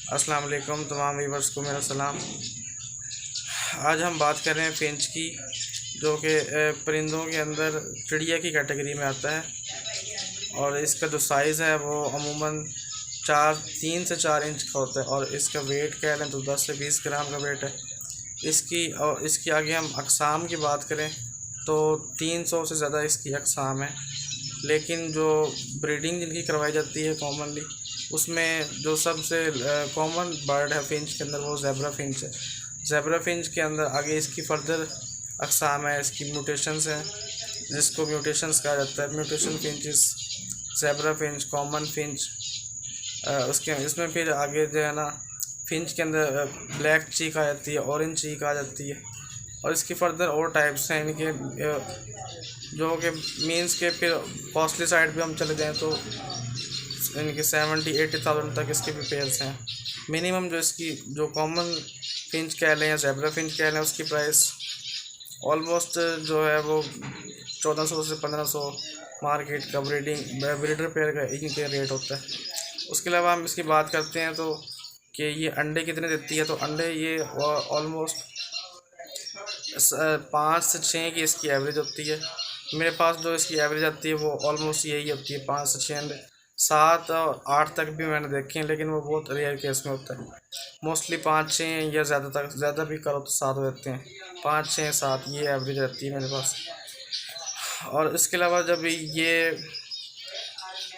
अस्सलाम वालेकुम तमाम व्यूवर्स को मेरा सलाम। आज हम बात कर रहे हैं फिंच की, जो कि परिंदों के अंदर चिड़िया की कैटेगरी में आता है। और इसका जो साइज़ है वो अमूमन 3 से 4 इंच का होता है। और इसका वेट कह लें तो 10 से 20 ग्राम का वेट है इसकी आगे हम अक़साम की बात करें तो 300 से ज़्यादा इसकी अक़साम है। लेकिन जो ब्रीडिंग जिनकी करवाई जाती है कॉमनली, उसमें जो सबसे कॉमन बर्ड है फिंच के अंदर वो ज़ेब्रा फिंच है। ज़ेब्रा फिंच के अंदर आगे इसकी फर्दर अक़साम है, इसकी म्यूटेशंस हैं जिसको म्यूटेशंस कहा जाता है। Mutation finches, zebra Finch, common Finch, उसके इसमें फिर आगे जो है ना फिंच के अंदर ब्लैक चीक आ जाती है, ऑरेंज चीक आ जाती है। और इसकी फर्दर और टाइप्स हैं इनके, जो कि मीन्स के फिर कॉस्टली साइड पे हम चले जाएं तो इनके 70-80 थाउजेंड तक इसके भी पेयर्स हैं। मिनिमम जो इसकी जो कॉमन फिंच कह लें या ज़ेब्रा फिंच कह लें, उसकी प्राइस ऑलमोस्ट जो है वो 1400 से 1500 मार्केट का ब्रीडर पेयर का इनके रेट होता है। उसके अलावा हम इसकी बात करते हैं तो कि ये अंडे कितने देती है, तो अंडे ये ऑलमोस्ट 5 से 6 की इसकी एवरेज होती है। मेरे पास जो इसकी एवरेज आती है वो ऑलमोस्ट यही होती है, 5 से 6 अंडे। 7 और 8 तक भी मैंने देखे हैं, लेकिन वो बहुत रेयर केस में होता है। मोस्टली 5-6 या ज़्यादा भी करो तो 7 हो जाते हैं। 5-6-7 ये एवरेज रहती है मेरे पास। और इसके अलावा जब ये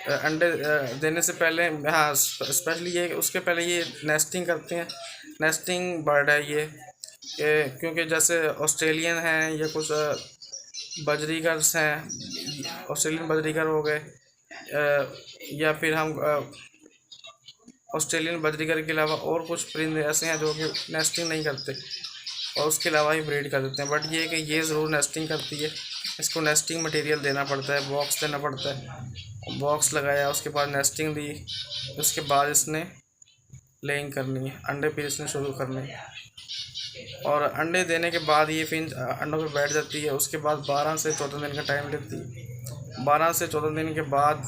अंडे देने से पहले, हाँ स्पेशली ये उसके पहले ये नेस्टिंग करते हैं। नेस्टिंग बर्ड है ये, क्योंकि जैसे ऑस्ट्रेलियन हैं या कुछ बजरीगर्स हैं, ऑस्ट्रेलियन बजरीगर हो गए, या फिर हम ऑस्ट्रेलियन बजरीगर के अलावा और कुछ परिंदे ऐसे हैं जो कि नेस्टिंग नहीं करते और उसके अलावा ही ब्रीड कर देते हैं। बट ये कि ये ज़रूर नेस्टिंग करती है। इसको नेस्टिंग मटेरियल देना पड़ता है, बॉक्स देना पड़ता है। बॉक्स लगाया, उसके बाद नेस्टिंग दी, उसके बाद इसने लेइंग करनी है, अंडे फिर इसने शुरू करने हैं। और अंडे देने के बाद ये फिंच अंडों पे बैठ जाती है। उसके बाद 12 से 14 दिन का टाइम लेती है। 12 से 14 दिन के बाद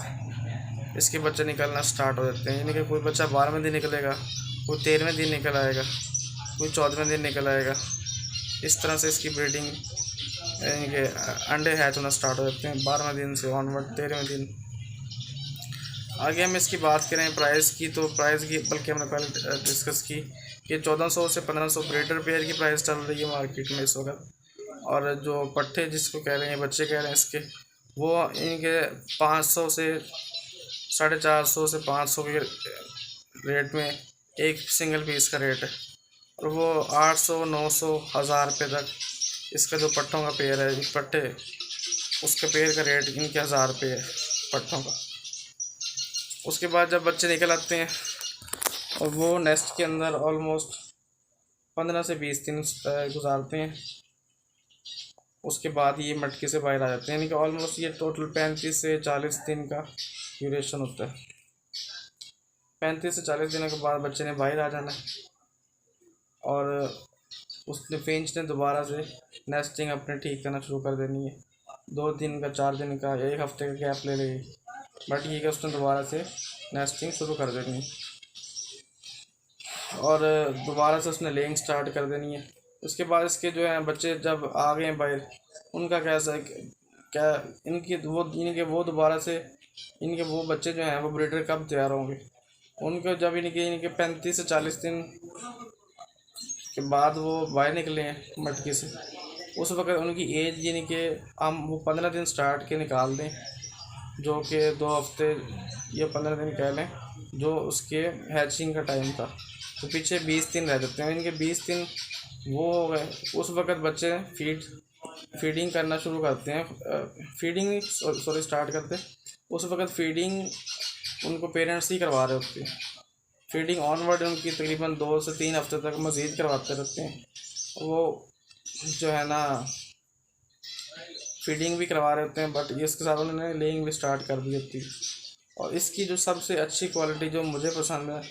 इसके बच्चे निकलना स्टार्ट हो जाते हैं। यानी कि कोई बच्चा 12वें दिन निकलेगा, कोई 13वें दिन निकल आएगा, कोई 14वें दिन निकल आएगा। इस तरह से इसकी ब्रीडिंग, यानी कि अंडे हैच होना स्टार्ट हो जाते हैं 12वें दिन से ऑनवर्ड 13वें दिन। आगे हम इसकी बात करें प्राइस की, तो प्राइस की बल्कि हमने पहले डिस्कस की कि 1400 से 1500 ब्रीडर पेयर की प्राइस चल रही है मार्केट में इस वक्त। और जो पट्टे जिसको कह रहे हैं, बच्चे कह रहे हैं इसके, वो इनके 500 से 450 से 500 के रेट में एक सिंगल पीस का रेट है। और वो 800, 900, 1000 रुपये तक इसका जो पट्टों का पेयर है, पट्टे, उसके पेयर का रेट इनके 1000 रुपये है पट्टों का। उसके बाद जब बच्चे निकल आते हैं और वो नेस्ट के अंदर ऑलमोस्ट 15 से 20 दिन गुजारते हैं, उसके बाद ये मटके से बाहर आ जाते हैं। यानी कि ऑलमोस्ट ये टोटल 35 से 40 दिन का ड्यूरेशन होता है। 35 से 40 दिनों के बाद बच्चे ने बाहर आ जाना है और उसने फिंच ने दोबारा से नेस्टिंग अपने ठीक करना शुरू कर देनी है। 2 दिन का, 4 दिन का, 1 हफ्ते का गैप ले लेगी, बट ये कि उसने दोबारा से नेस्टिंग शुरू कर देनी है और दोबारा से उसने लेइंग स्टार्ट कर देनी है। उसके बाद इसके जो है बच्चे जब आ गए बाहर, उनका कैसा क्या इनके वो दोबारा से इनके वो बच्चे जो हैं वो ब्रीडर कब तैयार होंगे, उनके जब इनके 35 से 40 दिन के बाद वो बाहर निकले हैं मटकी से, उस वक्त उनकी एज यानी कि हम वो 15 दिन स्टार्ट के निकाल दें, जो कि 2 हफ्ते या 15 दिन कह लें जो उसके हैचिंग का टाइम था। तो पीछे 20 दिन रह जाते हैं। इनके 20 दिन वो हो गए। उस वक्त बच्चे फीडिंग करना शुरू करते हैं, फीडिंग स्टार्ट करते हैं। उस वक्त फीडिंग उनको पेरेंट्स ही करवा रहे होते हैं। फीडिंग ऑनवर्ड उनकी तकरीबन 2 से 3 हफ्ते तक मज़ीद करवाते रहते हैं। वो जो है ना फीडिंग भी करवा रहे होते हैं, बट इसके साथ उन्होंने लेइंग भी स्टार्ट कर दी होती है। और इसकी जो सबसे अच्छी क्वालिटी जो मुझे पसंद है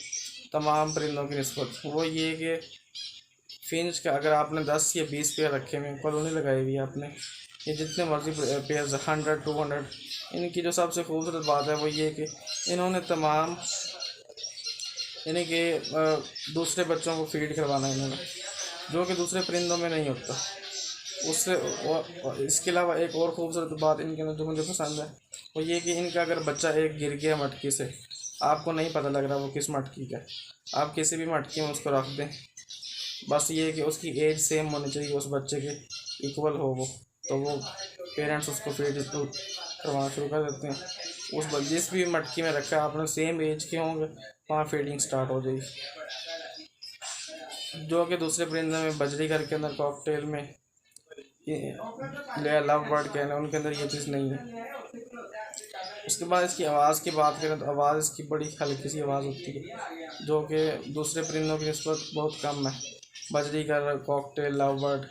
तमाम परिंदों की निस्बत, वो ये कि फिंच का अगर आपने 10 या 20 पेयर रखे हुए, कॉलोनी लगाई हुई है आपने, ये जितने मर्जी पेयर 100, 200, इनकी जो सबसे खूबसूरत बात है वो ये कि इन्होंने तमाम यानी कि दूसरे बच्चों को फीड करवाना है इन्होंने, जो कि दूसरे परिंदों में नहीं होता। उससे और इसके अलावा एक और खूबसूरत बात इनके अंदर जो मुझे पसंद है वो ये कि इनका अगर बच्चा एक गिर गया मटकी से, आपको नहीं पता लग रहा वो किस मटकी का है, आप किसी भी मटकी में उसको रख दें, बस ये कि उसकी एज सेम होनी चाहिए, उस बच्चे के इक्वल हो वो, तो वो पेरेंट्स उसको फीड करवाना शुरू कर देते हैं। जिस भी मटकी में रखा है आपने सेम एज के होंगे, वहाँ फीडिंग स्टार्ट हो जाएगी। जो कि दूसरे परिंदे में बजरी घर के अंदर कॉकटेल में लव बर्ड कहना उनके अंदर ये चीज़ नहीं है। उसके बाद इसकी आवाज़ की बात करें तो आवाज़ इसकी बड़ी हल्की सी आवाज़ होती है, जो कि दूसरे परिंदों की निस्बत बहुत कम है। बजरी घर, कॉकटेल, लव बर्ड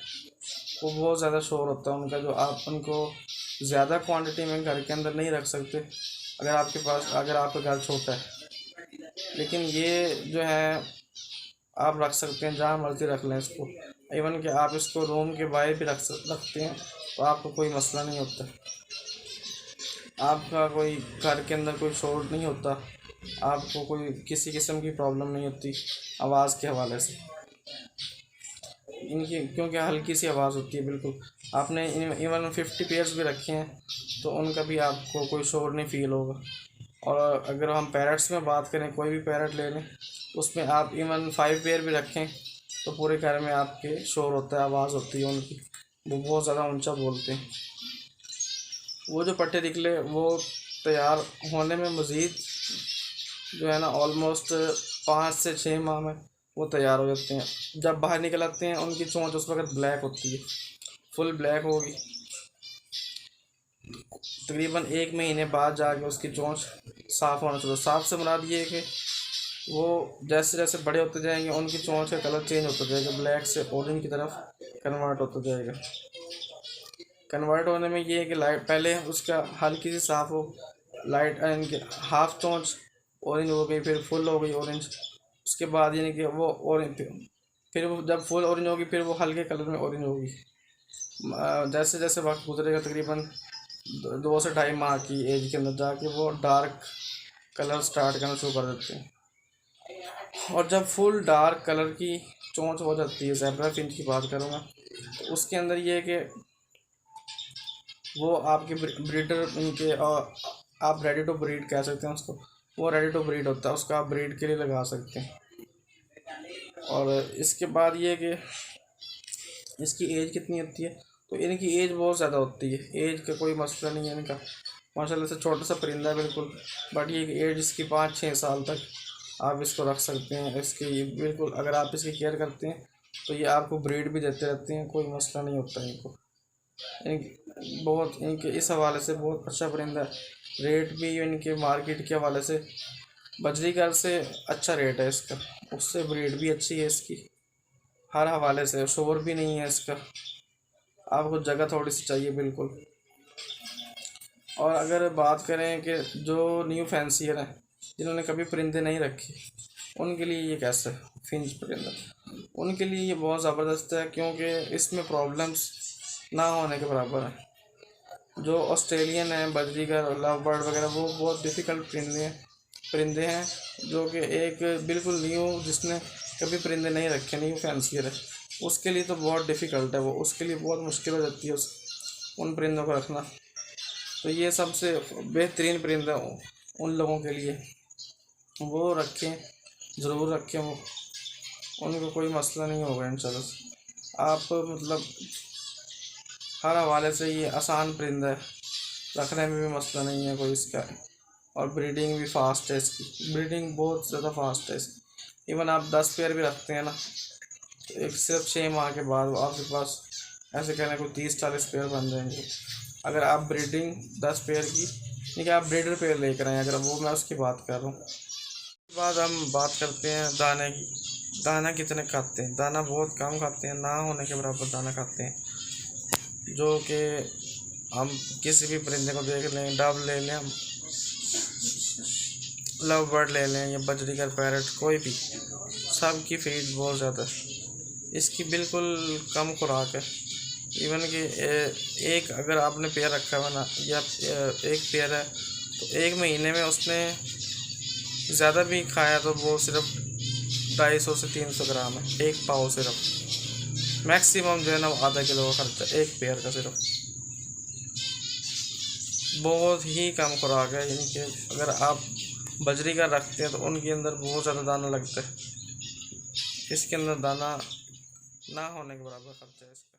वो बहुत ज़्यादा शोर होता है उनका, जो आप उनको ज़्यादा क्वांटिटी में घर के अंदर नहीं रख सकते अगर आपका घर छोटा है। लेकिन ये जो है आप रख सकते हैं, जहाँ मर्जी रख लें इसको, इवन कि आप इसको रूम के बाहर भी रखते हैं तो आपको कोई मसला नहीं होता, आपका कोई घर के अंदर कोई शोर नहीं होता, आपको कोई किसी किस्म की प्रॉब्लम नहीं होती आवाज़ के हवाले से इनकी, क्योंकि हल्की सी आवाज़ होती है बिल्कुल। आपने इवन 50 पेयर्स भी रखे हैं तो उनका भी आपको कोई शोर नहीं फील होगा। और अगर हम पैरट्स में बात करें, कोई भी पैरट ले लें, उसमें आप इवन 5 पेयर भी रखें तो पूरे घर में आपके शोर होता है, आवाज़ होती है उनकी, वो बहुत ज़्यादा ऊंचा बोलते हैं। वो जो पट्टे निकले वो तैयार होने में मज़ीद जो है ना ऑलमोस्ट 5 से 6 माह में वो तैयार हो जाते हैं। जब बाहर निकल आते हैं उनकी चोंच उस वक्त ब्लैक होती है, फुल ब्लैक होगी। तकरीबन 1 महीने बाद जाके उसकी चोंच साफ़ होना चाहिए। साफ़ से मुराद ये है कि वो जैसे जैसे बड़े होते जाएंगे उनकी चोंच का कलर चेंज होता जाएगा, ब्लैक से ऑरेंज की तरफ कन्वर्ट होता जाएगा। कन्वर्ट होने में ये है कि लाइट पहले उसका हल्की सी साफ़ हो, लाइट इनके हाफ चोंच ऑरेंज हो गई, फिर फुल हो गई ऑरेंज, उसके बाद यानी कि वो ऑरेंज, फिर वो जब फुल ऑरेंज होगी फिर वो हल्के कलर में ऑरेंज होगी। जैसे जैसे वक्त गुजरेगा तकरीबन 2 से 2.5 माह की एज के अंदर जाके वो डार्क कलर स्टार्ट करना शुरू कर देते हैं। और जब फुल डार्क कलर की चोंच हो जाती है, ज़ेब्रा फिंच की बात करूँगा, तो उसके अंदर ये है कि वो आपके ब्रीडर उनके आप रेडी टू ब्रीड कह सकते हैं उसको, वो रेडी टू ब्रीड होता है, उसको आप ब्रीड के लिए लगा सकते हैं। और इसके बाद ये कि इसकी एज कितनी होती है, तो इनकी एज बहुत ज़्यादा होती है, एज का कोई मसला नहीं है इनका, माशाल्लाह से छोटा सा परिंदा है बिल्कुल, बट ये एज इसकी 5-6 साल तक आप इसको रख सकते हैं। इसकी बिल्कुल अगर आप इसकी केयर करते हैं तो ये आपको ब्रीड भी देते रहते हैं, कोई मसला नहीं होता इनको। बहुत इनके इस हवाले से बहुत अच्छा परिंदा है। रेट भी इनके मार्केट के हवाले से बजरीगर से अच्छा रेट है इसका, उससे ब्रीड भी अच्छी है इसकी, हर हवाले से शोर भी नहीं है इसका, आपको जगह थोड़ी सी चाहिए बिल्कुल। और अगर बात करें कि जो न्यू फैंसियर हैं जिन्होंने कभी परिंदे नहीं रखे, उनके लिए ये कैसा है फिंच परिंदा, उनके लिए ये बहुत ज़बरदस्त है, क्योंकि इसमें प्रॉब्लम्स ना होने के बराबर है। जो ऑस्ट्रेलियन है बजरीगर और लव बर्ड वगैरह वो बहुत डिफ़िकल्ट परिंदे हैं, जो कि एक बिल्कुल न्यू जिसने कभी परिंदे नहीं रखे, न्यू फैंसियर है, उसके लिए तो बहुत डिफ़िकल्ट है, वो उसके लिए बहुत मुश्किल हो जाती है उन परिंदों को रखना। तो ये सबसे बेहतरीन परिंदा उन लोगों के लिए, वो रखें, ज़रूर रखें, वो उनको कोई मसला नहीं होगा इंशाल्लाह। आप मतलब हर हवाले से ये आसान परिंदा है, रखने में भी मसला नहीं है कोई इसका, और ब्रीडिंग भी फास्ट है इसकी, ब्रीडिंग बहुत ज़्यादा फास्ट है इसकी। इवन आप 10 पेयर भी रखते हैं ना, तो एक सिर्फ 6 माह के बाद आपके पास ऐसे कहना कोई 30-40 पेयर बन जाएंगे, अगर आप ब्रीडिंग 10 पेयर की, नहीं कि आप ब्रीडर पेयर लेकर आएँ, अगर वो मैं उसकी बात कर रहा हूँ। उसके बाद हम बात करते हैं दाने की, दाना कितने खाते हैं, दाना बहुत कम खाते हैं, ना होने के बराबर दाना खाते हैं, जो कि हम किसी भी परिंदे को देख लें, डव ले लें, हम लव बर्ड ले लें या बजरीगर पैरट, कोई भी, सब की फीड बहुत ज़्यादा है, इसकी बिल्कुल कम खुराक है। इवन कि एक अगर आपने पेयर रखा हुआ ना, या एक पेयर है तो 1 महीने में उसने ज़्यादा भी खाया तो वो सिर्फ 250 से 300 ग्राम है, एक पाव सिर्फ। मैक्सिमम जो है ना आधा किलो का खर्चा एक पेयर का सिर्फ। बहुत ही कम खुराक है इनके। अगर आप बजरी का रखते हैं तो उनके अंदर बहुत ज़्यादा दाना लगता है, इसके अंदर दाना ना होने के बराबर खर्चा है इसका।